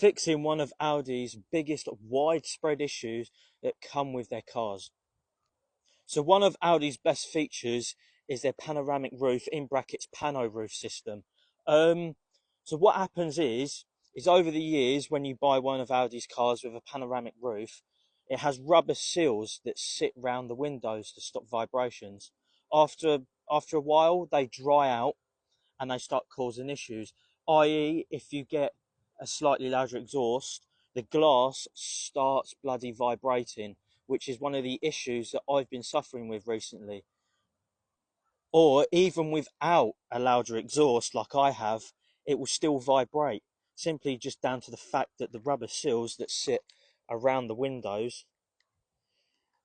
fixing one of Audi's biggest widespread issues that come with their cars. So one of Audi's best features is their panoramic roof, in brackets Panroof system. Um, so what happens is over the years when you buy one of Audi's cars with a panoramic roof, it has rubber seals that sit round the windows to stop vibrations. After after a while, they dry out and they start causing issues. I.e., if you get a slightly louder exhaust, the glass starts bloody vibrating, which is one of the issues that I've been suffering with recently. Or even without a louder exhaust, like I have, it will still vibrate, simply just down to the fact that the rubber seals that sit around the windows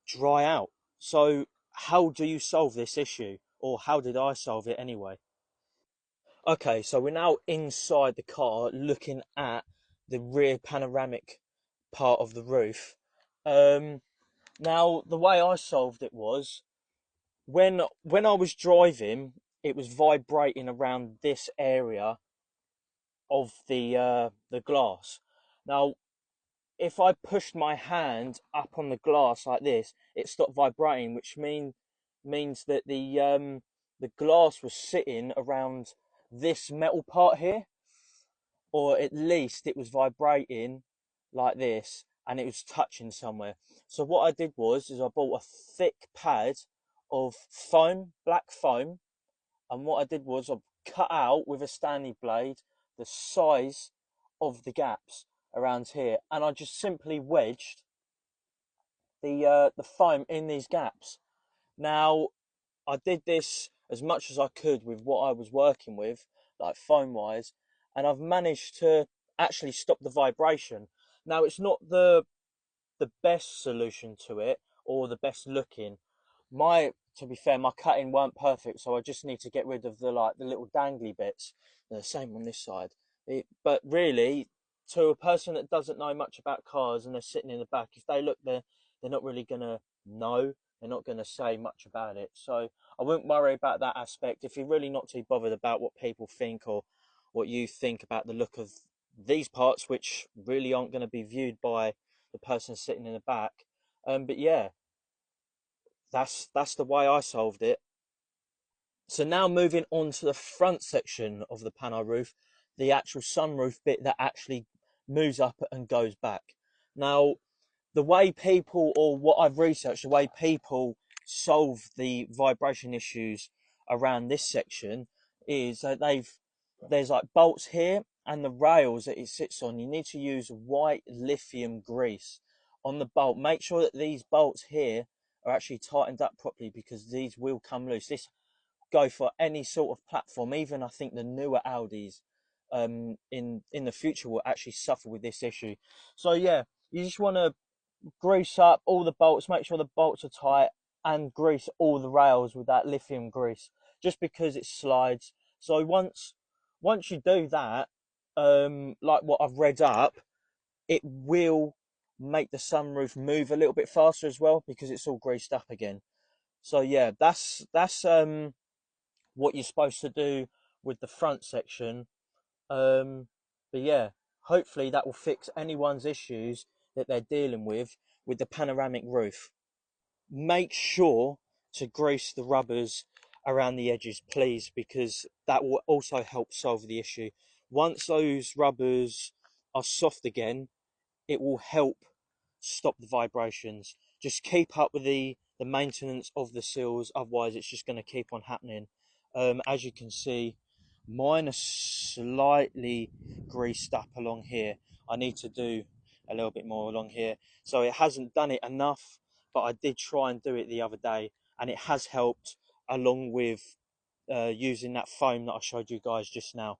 dry out. So, how do you solve this issue? Or how did I solve it anyway? Okay, so we're now inside the car looking at the rear panoramic part of the roof. Um, Now, the way I solved it was when I was driving, it was vibrating around this area of the glass. Now, if I pushed my hand up on the glass like this, it stopped vibrating, which means that the glass was sitting around this metal part here, or at least it was vibrating like this and it was touching somewhere. So what I did was is I bought a thick pad of foam, black foam, and what I did was I cut out with a Stanley blade the size of the gaps around here, and I just simply wedged the foam in these gaps. Now I did this as much as I could with what I was working with, like foam wise, and I've managed to actually stop the vibration. Now it's not the best solution to it or the best looking. To be fair, my cutting weren't perfect, so I just need to get rid of the little dangly bits. The same on this side. But really, to a person that doesn't know much about cars and they're sitting in the back, if they look there, they're not really gonna know. They're not gonna say much about it. So I wouldn't worry about that aspect. If you're really not too bothered about what people think or what you think about the look of these parts, which really aren't going to be viewed by the person sitting in the back. But yeah, that's the way I solved it. So now moving on to the front section of the panel roof, the actual sunroof bit that actually moves up and goes back. Now, the way people, or what I've researched, the way people solve the vibration issues around this section is that there's like bolts here and the rails that it sits on. You need to use white lithium grease on the bolt. Make sure that these bolts here are actually tightened up properly because these will come loose. This go for any sort of platform. Even I think the newer Audis in the future will actually suffer with this issue. So yeah, you just want to grease up all the bolts, make sure the bolts are tight, and grease all the rails with that lithium grease, just because it slides. So once you do that, like what I've read up, it will make the sunroof move a little bit faster as well because it's all greased up again. So yeah, that's what you're supposed to do with the front section. But yeah, hopefully that will fix anyone's issues that they're dealing with the panoramic roof. Make sure to grease the rubbers around the edges, please, because that will also help solve the issue. Once those rubbers are soft again, it will help stop the vibrations. Just keep up with the maintenance of the seals, otherwise it's just going to keep on happening. As you can see, mine are slightly greased up along here. I need to do a little bit more along here. So it hasn't done it enough, but I did try and do it the other day, and it has helped along with using that foam that I showed you guys just now.